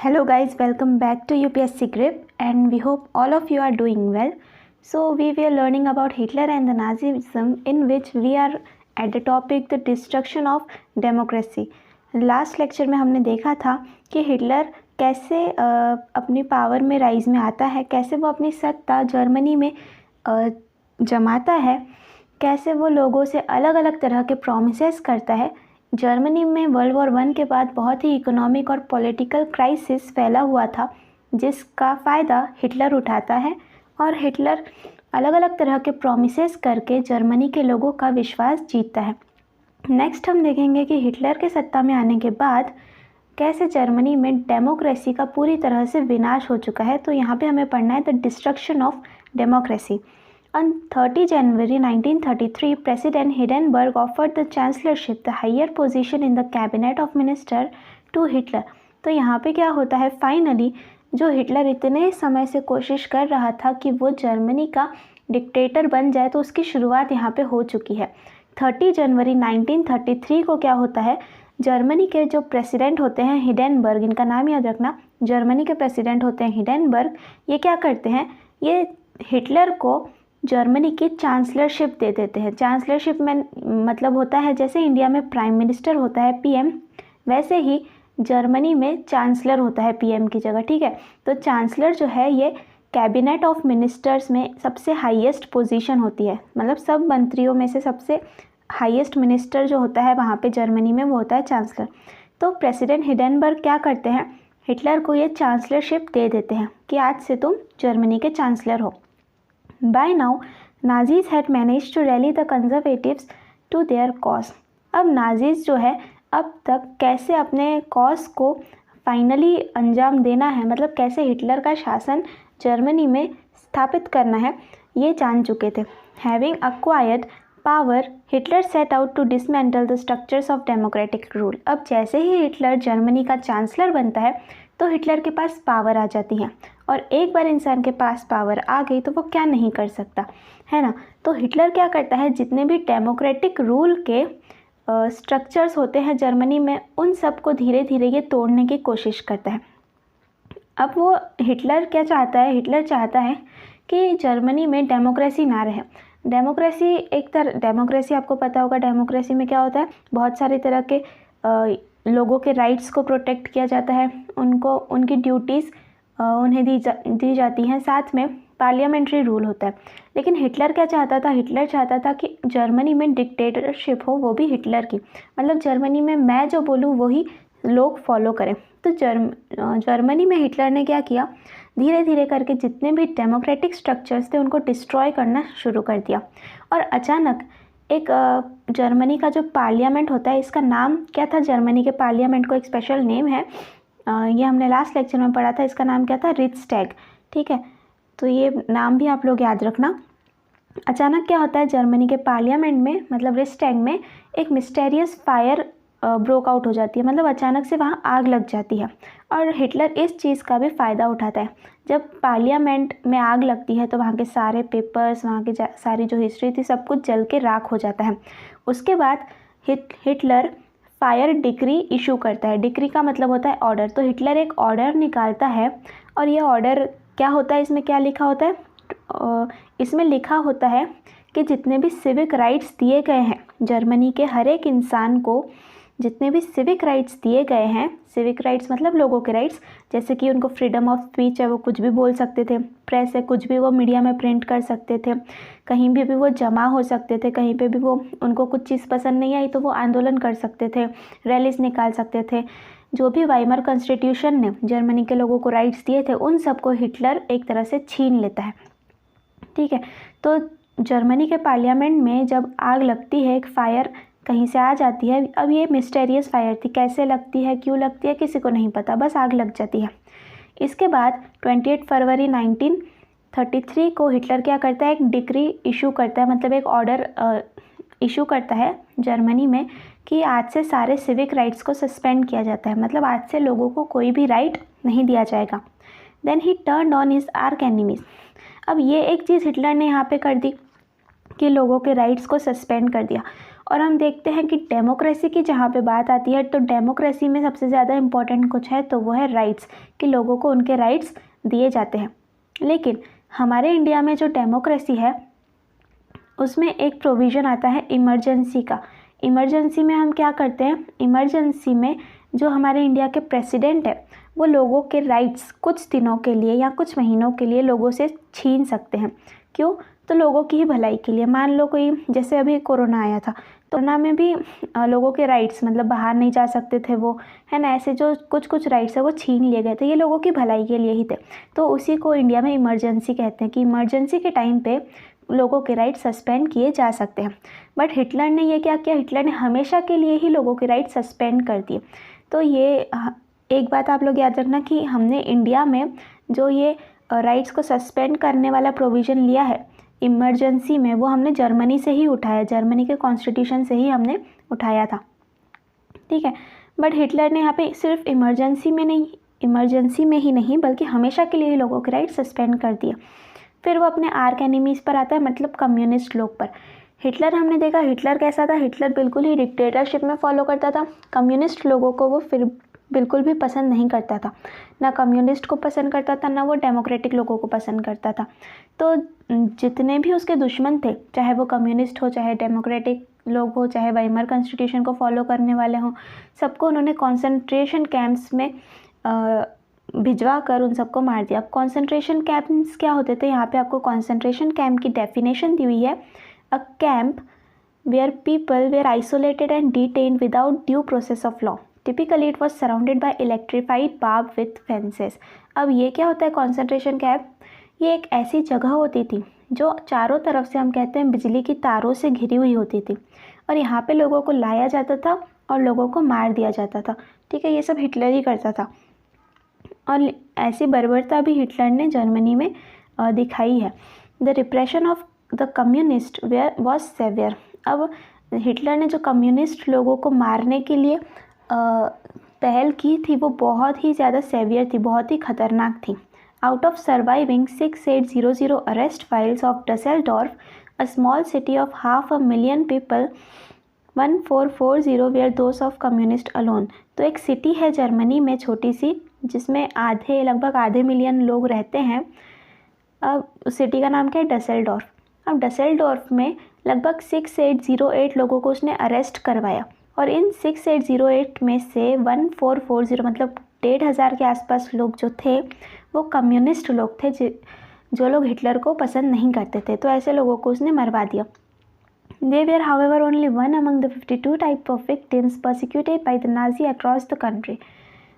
Hello guys, welcome back to UPSC Grip and we hope all of you are doing well. So we were learning about Hitler and the Nazism in which we are at the topic the destruction of democracy. Last lecture में हमने देखा था कि Hitler कैसे अपनी power में rise में आता है, कैसे वो अपनी सत्ता जर्मनी में जमाता है, कैसे वो लोगों से अलग अलग तरह के प्रोमिसेस करता है। जर्मनी में वर्ल्ड वॉर 1 के बाद बहुत ही इकोनॉमिक और पॉलिटिकल क्राइसिस फैला हुआ था जिसका फ़ायदा हिटलर उठाता है और हिटलर अलग अलग तरह के प्रोमिसेस करके जर्मनी के लोगों का विश्वास जीतता है। नेक्स्ट हम देखेंगे कि हिटलर के सत्ता में आने के बाद कैसे जर्मनी में डेमोक्रेसी का पूरी तरह से विनाश हो चुका है। तो यहाँ पे हमें पढ़ना है the destruction of democracy. On 30 January 1933, President Hindenburg offered the chancellorship, the higher position in the cabinet of minister, to Hitler. तो यहाँ पे क्या होता है, फाइनली जो हिटलर इतने समय से कोशिश कर रहा था कि वो जर्मनी का डिक्टेटर बन जाए, तो उसकी शुरुआत यहाँ पे हो चुकी है। 30 जनवरी 1933 को क्या होता है, जर्मनी के जो प्रेसिडेंट होते हैं हिडेनबर्ग, इनका नाम याद रखना, जर्मनी के प्रेसिडेंट होते हैं हिडेनबर्ग, ये क्या करते हैं, ये हिटलर को जर्मनी की चांसलरशिप दे देते हैं। चांसलरशिप में मतलब होता है जैसे इंडिया में प्राइम मिनिस्टर होता है पीएम, वैसे ही जर्मनी में चांसलर होता है पीएम की जगह, ठीक है। तो चांसलर जो है ये कैबिनेट ऑफ मिनिस्टर्स में सबसे हाईएस्ट पोजीशन होती है, मतलब सब मंत्रियों में से सबसे हाईएस्ट मिनिस्टर जो होता है वहाँ पे जर्मनी में वो होता है चांसलर। तो प्रेसिडेंट हिडेनबर्ग क्या करते हैं, हिटलर को ये चांसलरशिप दे देते हैं कि आज से तुम जर्मनी के चांसलर हो। By now, Nazis had managed to rally the conservatives to their cause. अब नाजीज जो है अब तक कैसे अपने कॉज को फाइनली अंजाम देना है, मतलब कैसे हिटलर का शासन जर्मनी में स्थापित करना है, ये जान चुके थे। Having acquired power, Hitler set out to dismantle the structures of democratic rule. अब जैसे ही हिटलर जर्मनी का चांसलर बनता है तो हिटलर के पास पावर आ जाती है, और एक बार इंसान के पास पावर आ गई तो वो क्या नहीं कर सकता, है ना। तो हिटलर क्या करता है, जितने भी डेमोक्रेटिक रूल के स्ट्रक्चर्स होते हैं जर्मनी में, उन सब को धीरे धीरे ये तोड़ने की कोशिश करता है। अब वो हिटलर क्या चाहता है, हिटलर चाहता है कि जर्मनी में डेमोक्रेसी ना रहे। डेमोक्रेसी एक तरह, डेमोक्रेसी आपको पता होगा, डेमोक्रेसी में क्या होता है, बहुत सारे तरह के लोगों के राइट्स को प्रोटेक्ट किया जाता है, उनको उनकी ड्यूटीज़ उन्हें दी जाती हैं, साथ में पार्लियामेंट्री रूल होता है। लेकिन हिटलर क्या चाहता था, हिटलर चाहता था कि जर्मनी में डिक्टेटरशिप हो, वो भी हिटलर की, मतलब जर्मनी में मैं जो बोलूँ वही लोग फॉलो करें। तो जर्मनी में हिटलर ने क्या किया, धीरे धीरे करके जितने भी डेमोक्रेटिक स्ट्रक्चर्स थे उनको डिस्ट्रॉय करना शुरू कर दिया। और अचानक एक जर्मनी का जो पार्लियामेंट होता है, इसका नाम क्या था, जर्मनी के पार्लियामेंट को एक स्पेशल नेम है, ये हमने लास्ट लेक्चर में पढ़ा था, इसका नाम क्या था, रिक्सटैग, ठीक है। तो ये नाम भी आप लोग याद रखना। अचानक क्या होता है, जर्मनी के पार्लियामेंट में मतलब रिक्सटैग में एक मिस्टेरियस फायर ब्रोक आउट हो जाती है, मतलब अचानक से वहाँ आग लग जाती है, और हिटलर इस चीज़ का भी फ़ायदा उठाता है। जब पार्लियामेंट में आग लगती है तो वहाँ के सारे पेपर्स, वहाँ की सारी जो हिस्ट्री थी, सब कुछ जल के राख हो जाता है। उसके बाद हिटलर फायर डिक्री इशू करता है। डिक्री का मतलब होता है ऑर्डर। तो हिटलर एक ऑर्डर निकालता है, और ये ऑर्डर क्या होता है, इसमें क्या लिखा होता है, इसमें लिखा होता है कि जितने भी सिविक राइट्स दिए गए हैं जर्मनी के हर एक इंसान को, जितने भी सिविक राइट्स दिए गए हैं, सिविक राइट्स मतलब लोगों के राइट्स, जैसे कि उनको फ्रीडम ऑफ स्पीच है, वो कुछ भी बोल सकते थे, प्रेस है, कुछ भी वो मीडिया में प्रिंट कर सकते थे, कहीं भी वो जमा हो सकते थे, कहीं पे भी वो उनको कुछ चीज़ पसंद नहीं आई तो वो आंदोलन कर सकते थे, रैलीज निकाल सकते थे। जो भी वाइमर कॉन्स्टिट्यूशन ने जर्मनी के लोगों को राइट्स दिए थे, उन सबको हिटलर एक तरह से छीन लेता है, ठीक है। तो जर्मनी के पार्लियामेंट में जब आग लगती है, एक फायर कहीं से आ जाती है। अब ये मिस्टेरियस फायर थी, कैसे लगती है, क्यों लगती है, किसी को नहीं पता, बस आग लग जाती है। इसके बाद 28 फरवरी 1933 को हिटलर क्या करता है, एक डिक्री इशू करता है, मतलब एक ऑर्डर इशू करता है जर्मनी में कि आज से सारे सिविक राइट्स को सस्पेंड किया जाता है, मतलब आज से लोगों को कोई भी राइट नहीं दिया जाएगा। Then he turned on his arch enemies. अब ये एक चीज़ हिटलर ने यहाँ पे कर दी कि लोगों के राइट्स को सस्पेंड कर दिया, और हम देखते हैं कि डेमोक्रेसी की जहाँ पे बात आती है तो डेमोक्रेसी में सबसे ज़्यादा इम्पोर्टेंट कुछ है तो वो है राइट्स, कि लोगों को उनके राइट्स दिए जाते हैं। लेकिन हमारे इंडिया में जो डेमोक्रेसी है उसमें एक प्रोविज़न आता है इमरजेंसी का। इमरजेंसी में हम क्या करते हैं, इमरजेंसी में जो हमारे इंडिया के प्रेसिडेंट है वो लोगों के राइट्स कुछ दिनों के लिए या कुछ महीनों के लिए लोगों से छीन सकते हैं। क्यों? तो लोगों की ही भलाई के लिए। मान लो कोई, जैसे अभी कोरोना आया था, कोरोना में भी लोगों के राइट्स, मतलब बाहर नहीं जा सकते थे वो, है ना, ऐसे जो कुछ राइट्स है वो छीन लिए गए थे, ये लोगों की भलाई के लिए ही थे। तो उसी को इंडिया में इमरजेंसी कहते हैं कि इमरजेंसी के टाइम पे लोगों के राइट सस्पेंड किए जा सकते हैं। बट हिटलर ने ये क्या किया, हिटलर ने हमेशा के लिए ही लोगों के राइट सस्पेंड कर दिए। तो ये एक बात आप लोग याद रखना कि हमने इंडिया में जो ये राइट्स को सस्पेंड करने वाला प्रोविज़न लिया है इमरजेंसी में, वो हमने जर्मनी से ही उठाया, जर्मनी के कॉन्स्टिट्यूशन से ही हमने उठाया था, ठीक है। बट हिटलर ने यहाँ पे सिर्फ इमरजेंसी में ही नहीं बल्कि हमेशा के लिए ही लोगों के राइट सस्पेंड कर दिए। फिर वो अपने आर्क एनिमीज़ पर आता है, मतलब कम्युनिस्ट लोग पर। हिटलर, हमने देखा हिटलर कैसा था, हिटलर बिल्कुल ही डिक्टेटरशिप में फॉलो करता था। कम्युनिस्ट लोगों को वो फिर बिल्कुल भी पसंद नहीं करता था, ना कम्युनिस्ट को पसंद करता था, ना वो डेमोक्रेटिक लोगों को पसंद करता था। तो जितने भी उसके दुश्मन थे, चाहे वो कम्युनिस्ट हो, चाहे डेमोक्रेटिक लोग हो, चाहे वाइमर कॉन्स्टिट्यूशन को फॉलो करने वाले हों, सबको उन्होंने कॉन्सेंट्रेशन कैंप्स में भिजवा कर उन सबको मार दिया। अब कॉन्सेंट्रेशन कैंप्स क्या होते थे, यहाँ पे आपको कॉन्सेंट्रेशन कैंप की डेफिनेशन दी हुई है, a camp where people were isolated and detained without due process of law. Typically it was surrounded by electrified barb with fences. अब ये क्या होता है कॉन्सेंट्रेशन कैंप, ये एक ऐसी जगह होती थी जो चारों तरफ से, हम कहते हैं, बिजली की तारों से घिरी हुई होती थी, और यहाँ पे लोगों को लाया जाता था और लोगों को मार दिया जाता था, ठीक है। ये सब हिटलर ही करता था, और ऐसी बर्बरता भी हिटलर ने जर्मनी में दिखाई है। The repression of the communist was severe. अब हिटलर ने जो कम्युनिस्ट लोगों को मारने के लिए पहल की थी वो बहुत ही ज़्यादा सेवियर थी, बहुत ही ख़तरनाक थी। Out of surviving 6800 arrest files of Dusseldorf, a small city of 500,000 people, 1440 where those of communist alone. तो एक सिटी है जर्मनी में छोटी सी, जिसमें लगभग आधे मिलियन लोग रहते हैं। अब उस सिटी का नाम क्या है, डसेल्डॉर्फ। अब डसेल्डॉर्फ में लगभग 6808 लोगों को उसने अरेस्ट करवाया, और इन 6808 में से 1440 मतलब 1500 के आसपास लोग जो थे वो कम्युनिस्ट लोग थे, जो लोग हिटलर को पसंद नहीं करते थे। तो ऐसे लोगों को उसने मरवा दिया। They were however only one among the 52 type of victims persecuted by the Nazi across the country.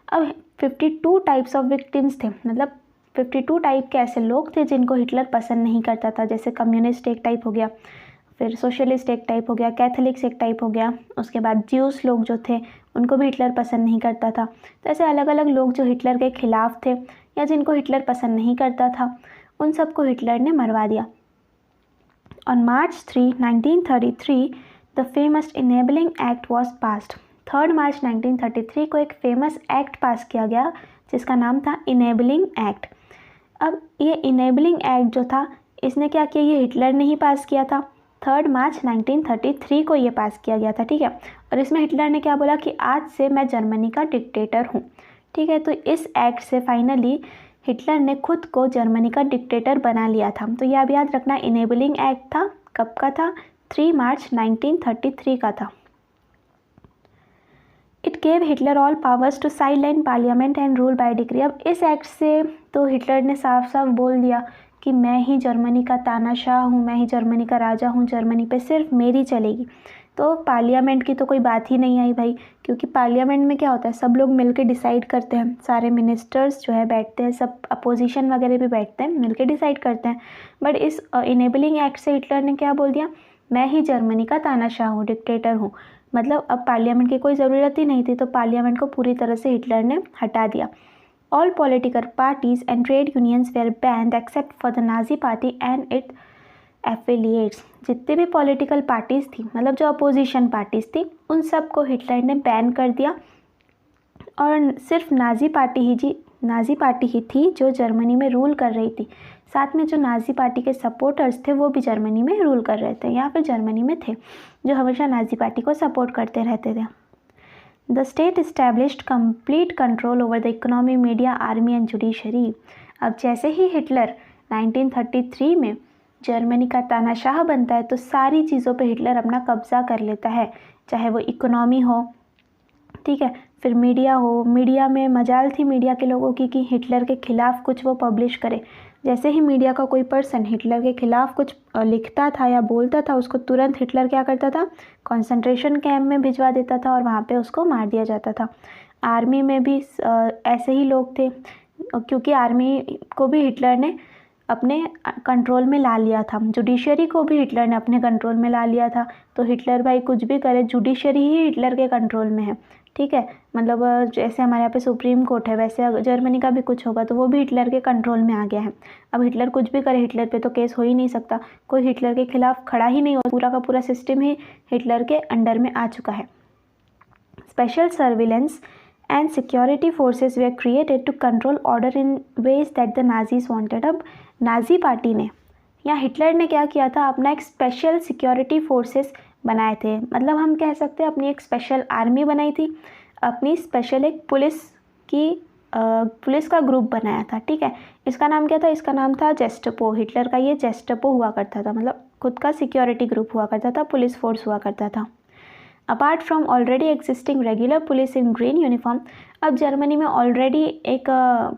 अब 52 टाइप्स ऑफ विक्टिम्स थे, मतलब 52 टाइप के ऐसे लोग थे जिनको हिटलर पसंद नहीं करता था। जैसे कम्युनिस्ट एक टाइप हो गया, फिर सोशलिस्ट एक टाइप हो गया, कैथोलिक्स एक टाइप हो गया, उसके बाद ज्यूस लोग जो थे उनको भी हिटलर पसंद नहीं करता था। तो ऐसे अलग अलग लोग जो हिटलर के खिलाफ थे या जिनको हिटलर पसंद नहीं करता था, उन सबको हिटलर ने मरवा दिया। On March 3, 1933, the famous Enabling Act was passed. 3 मार्च 1933 को एक फेमस एक्ट पास किया गया जिसका नाम था इनेबलिंग एक्ट। अब ये इनेबलिंग एक्ट जो था, इसने क्या किया, ये हिटलर ने ही पास किया था। 3 मार्च 1933 को ये पास किया गया था, ठीक है। और इसमें हिटलर ने क्या बोला कि आज से मैं जर्मनी का डिक्टेटर हूँ, ठीक है। तो इस एक्ट से फाइनली हिटलर ने खुद को जर्मनी का डिक्टेटर बना लिया था। तो ये आप याद रखना, इनेबलिंग एक्ट था, कब का था, 3 मार्च 1933 का था। It gave Hitler all powers to sideline parliament and rule by decree. अब इस एक्ट से तो हिटलर ने साफ साफ बोल दिया कि मैं ही जर्मनी का तानाशाह हूँ, मैं ही जर्मनी का राजा हूँ, जर्मनी पे सिर्फ मेरी चलेगी। तो पार्लियामेंट की तो कोई बात ही नहीं आई भाई, क्योंकि पार्लियामेंट में क्या होता है, सब लोग मिलकर डिसाइड करते हैं, सारे मिनिस्टर्स जो है बैठते हैं, सब अपोजिशन वगैरह भी बैठते हैं, मिलकर डिसाइड करते हैं। बट इस इनेबलिंग एक्ट से हिटलर ने क्या बोल दिया, मैं ही जर्मनी का तानाशाह हूँ, डिक्टेटर हूँ। मतलब अब पार्लियामेंट की कोई ज़रूरत ही नहीं थी, तो पार्लियामेंट को पूरी तरह से हिटलर ने हटा दिया। All political parties and trade unions were banned except for the Nazi party and it affiliates. जितने भी पॉलिटिकल पार्टीज़ थी, मतलब जो अपोजिशन पार्टीज़ थी, उन सब को हिटलर ने बैन कर दिया, और सिर्फ नाजी पार्टी ही थी जो जर्मनी में रूल कर रही थी। साथ में जो नाजी पार्टी के सपोर्टर्स थे वो भी जर्मनी में रूल कर रहे थे, या फिर जर्मनी में थे, जो हमेशा नाजी पार्टी को सपोर्ट करते रहते थे। The state established complete control over the economy, media, army and judiciary. अब जैसे ही हिटलर 1933 में जर्मनी का तानाशाह बनता है तो सारी चीज़ों पे हिटलर अपना कब्जा कर लेता है, चाहे वो इकोनॉमी हो, ठीक है, फिर मीडिया हो। मीडिया में मजाल थी मीडिया के लोगों की कि हिटलर के खिलाफ कुछ वो पब्लिश करे। जैसे ही मीडिया का कोई पर्सन हिटलर के खिलाफ कुछ लिखता था या बोलता था, उसको तुरंत हिटलर क्या करता था, कंसंट्रेशन कैंप में भिजवा देता था और वहाँ पे उसको मार दिया जाता था। आर्मी में भी ऐसे ही लोग थे, क्योंकि आर्मी को भी हिटलर ने अपने कंट्रोल में ला लिया था, जुडिशरी को भी हिटलर ने अपने कंट्रोल में ला लिया था। तो हिटलर भाई कुछ भी करे, जुडिशरी ही हिटलर के कंट्रोल में है, ठीक है। मतलब जैसे हमारे यहाँ पे सुप्रीम कोर्ट है, वैसे जर्मनी का भी कुछ होगा तो वो भी हिटलर के कंट्रोल में आ गया है। अब हिटलर कुछ भी करे, हिटलर पे तो केस हो ही नहीं सकता, कोई हिटलर के खिलाफ खड़ा ही नहीं हो, पूरा का पूरा सिस्टम ही हिटलर के अंडर में आ चुका है। Special surveillance and security forces were created to control order in ways that the Nazis wanted। अब नाजी पार्टी ने या हिटलर ने क्या किया था, अपना एक स्पेशल सिक्योरिटी फोर्सेस बनाए थे, मतलब हम कह सकते हैं अपनी एक स्पेशल आर्मी बनाई थी, अपनी स्पेशल एक पुलिस का ग्रुप बनाया था, ठीक है। इसका नाम क्या था, इसका नाम था जेस्टपो। हिटलर का ये जेस्टपो हुआ करता था, मतलब खुद का सिक्योरिटी ग्रुप हुआ करता था, पुलिस फोर्स हुआ करता था। Apart from already existing regular police in green uniform. अब जर्मनी में ऑलरेडी एक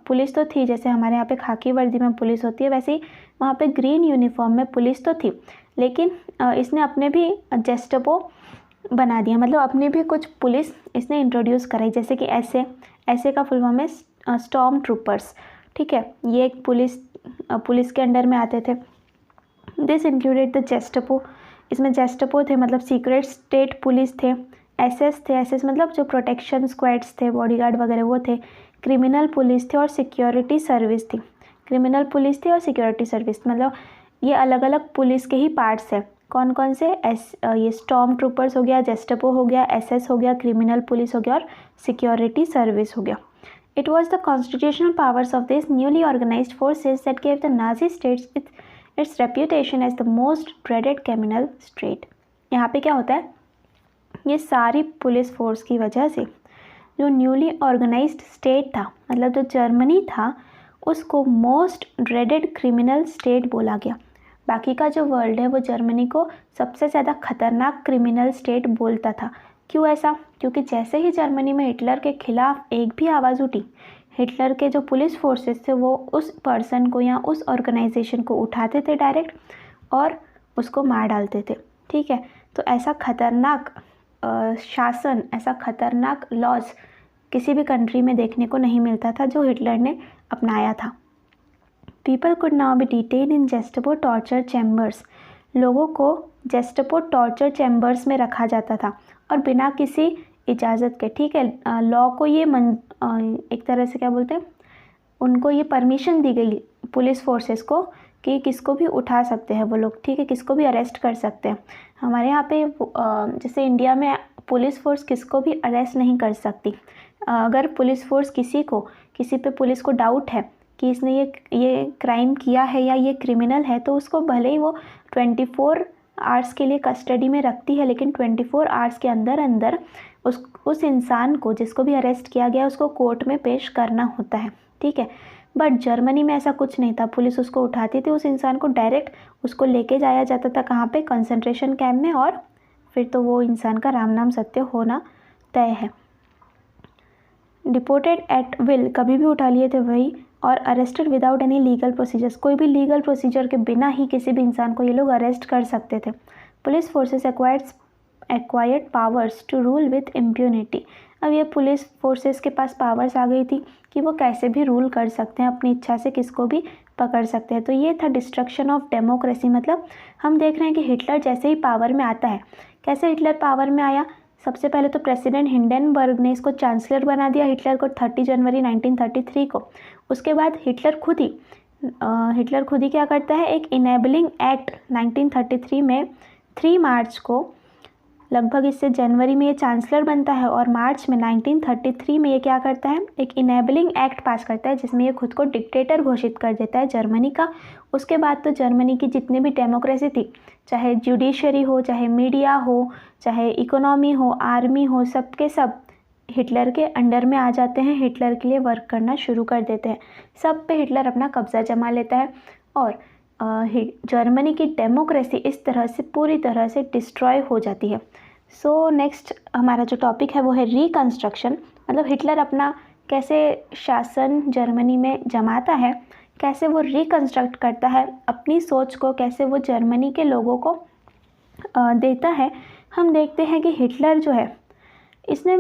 पुलिस तो थी, जैसे हमारे यहाँ पे खाकी वर्दी में पुलिस होती है, वैसे ही वहाँ पे ग्रीन यूनिफॉर्म में पुलिस तो थी, लेकिन इसने अपने भी जेस्टपो बना दिया, मतलब अपनी भी कुछ पुलिस इसने इंट्रोड्यूस कराई, जैसे कि ऐसे का फुल फॉर्म है स्टॉर्म ट्रूपर्स, ठीक है। ये एक पुलिस के अंडर में आते थे। दिस इंक्लूडेड द जेस्टपो, इसमें जेस्टपो थे मतलब सीक्रेट स्टेट पुलिस थे, एसएस थे, एसएस मतलब जो प्रोटेक्शन स्क्वाड्स थे, बॉडीगार्ड वगैरह वो थे, क्रिमिनल पुलिस थे और सिक्योरिटी सर्विस थी। क्रिमिनल पुलिस थी और सिक्योरिटी सर्विस, मतलब ये अलग अलग पुलिस के ही पार्ट्स हैं। कौन कौन से, ये स्टॉर्म ट्रूपर्स हो गया, जेस्टपो हो गया, एसएस हो गया, क्रिमिनल पुलिस हो गया और सिक्योरिटी सर्विस हो गया। It was the constitutional powers of this newly organised forces that gave the Nazi states its reputation as the most dreaded criminal state. यहाँ पे क्या होता है, ये सारी पुलिस फोर्स की वजह से जो न्यूली ऑर्गेनाइज्ड स्टेट था, मतलब जो जर्मनी था, उसको मोस्ट ड्रेडेड क्रिमिनल स्टेट बोला गया। बाकी का जो वर्ल्ड है वो जर्मनी को सबसे ज़्यादा खतरनाक क्रिमिनल स्टेट बोलता था। क्यों ऐसा, क्योंकि जैसे ही जर्मनी में हिटलर के खिलाफ एक भी आवाज़ उठी, हिटलर के जो पुलिस फोर्सेस थे वो उस पर्सन को या उस ऑर्गेनाइजेशन को उठाते थे डायरेक्ट और उसको मार डालते थे, ठीक है। तो ऐसा खतरनाक शासन, ऐसा खतरनाक लॉज किसी भी कंट्री में देखने को नहीं मिलता था जो हिटलर ने अपनाया था। People could now be detain in Gestapo torture chambers. लोगों को जेस्टपो टॉर्चर चैम्बर्स में रखा जाता था और बिना किसी इजाज़त के, ठीक है। लॉ को ये एक तरह से क्या बोलते हैं, उनको ये परमिशन दी गई पुलिस फोर्सेस को कि किसको भी उठा सकते हैं वो लोग, ठीक है, किसको भी अरेस्ट कर सकते हैं। हमारे यहाँ पे जैसे इंडिया में पुलिस फोर्स किसको भी अरेस्ट नहीं कर सकती। अगर पुलिस फोर्स किसी पे पुलिस को डाउट है कि इसने ये क्राइम किया है या ये क्रिमिनल है, तो उसको भले ही वो 24 आवर्स के लिए कस्टडी में रखती है, लेकिन 24 आवर्स के अंदर उस इंसान को, जिसको भी अरेस्ट किया गया, उसको कोर्ट में पेश करना होता है, ठीक है। बट जर्मनी में ऐसा कुछ नहीं था, पुलिस उसको उठाती थी, उस इंसान को डायरेक्ट उसको लेके जाया जाता था, कहाँ पे, कंसंट्रेशन कैंप में, और फिर तो वो इंसान का राम नाम सत्य होना तय है। डिपोर्टेड एट विल, कभी भी उठा लिए थे वही, और arrested without any legal procedures, कोई भी लीगल प्रोसीजर के बिना ही किसी भी इंसान को ये लोग अरेस्ट कर सकते थे। Police forces acquired powers to rule with impunity. अब ये पुलिस फोर्सेस के पास पावर्स आ गई थी कि वो कैसे भी रूल कर सकते हैं, अपनी इच्छा से किसको भी पकड़ सकते हैं। तो ये था डिस्ट्रक्शन ऑफ डेमोक्रेसी। मतलब हम देख रहे हैं कि हिटलर जैसे ही पावर में आता है, कैसे हिटलर पावर में आया, सबसे पहले तो प्रेसिडेंट हिंडेनबर्ग ने इसको चांसलर बना दिया हिटलर को 30 जनवरी 1933 को। उसके बाद हिटलर खुद ही क्या करता है, एक इनेबलिंग एक्ट 1933 में 3 मार्च को लगभग इससे जनवरी में ये चांसलर बनता है और मार्च में 1933 में ये क्या करता है, एक इनेबलिंग एक्ट पास करता है जिसमें ये खुद को डिक्टेटर घोषित कर देता है जर्मनी का। उसके बाद तो जर्मनी की जितनी भी डेमोक्रेसी थी, चाहे जुडिशरी हो, चाहे मीडिया हो, चाहे इकोनॉमी हो, आर्मी हो, सबके सब हिटलर के अंडर में आ जाते हैं, हिटलर के लिए वर्क करना शुरू कर देते हैं। सब पे हिटलर अपना कब्जा जमा लेता है और जर्मनी की डेमोक्रेसी इस तरह से पूरी तरह से डिस्ट्रॉय हो जाती है। सो नेक्स्ट हमारा जो टॉपिक है वो है रिकंस्ट्रक्शन, मतलब हिटलर अपना कैसे शासन जर्मनी में जमाता है, कैसे वो रिकंस्ट्रक्ट करता है अपनी सोच को, कैसे वो जर्मनी के लोगों को देता है। हम देखते हैं कि हिटलर जो है इसने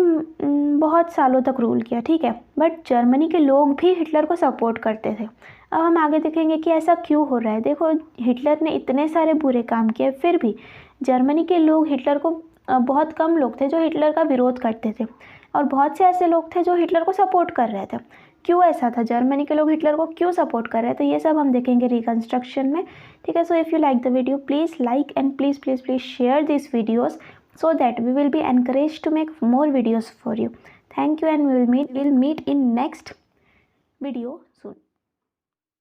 बहुत सालों तक रूल किया, ठीक है, बट जर्मनी के लोग भी हिटलर को सपोर्ट करते थे। अब हम आगे देखेंगे कि ऐसा क्यों हो रहा है। देखो, हिटलर ने इतने सारे बुरे काम किए, फिर भी जर्मनी के लोग हिटलर को, बहुत कम लोग थे जो हिटलर का विरोध करते थे और बहुत से ऐसे लोग थे जो हिटलर को सपोर्ट कर रहे थे। क्यों ऐसा था, जर्मनी के लोग हिटलर को क्यों सपोर्ट कर रहे थे, ये सब हम देखेंगे रिकंस्ट्रक्शन में, ठीक है। So if you like the video, please like and please share this videos so that we will be encouraged to make more videos for you. Thank you, and we'll meet in next video soon.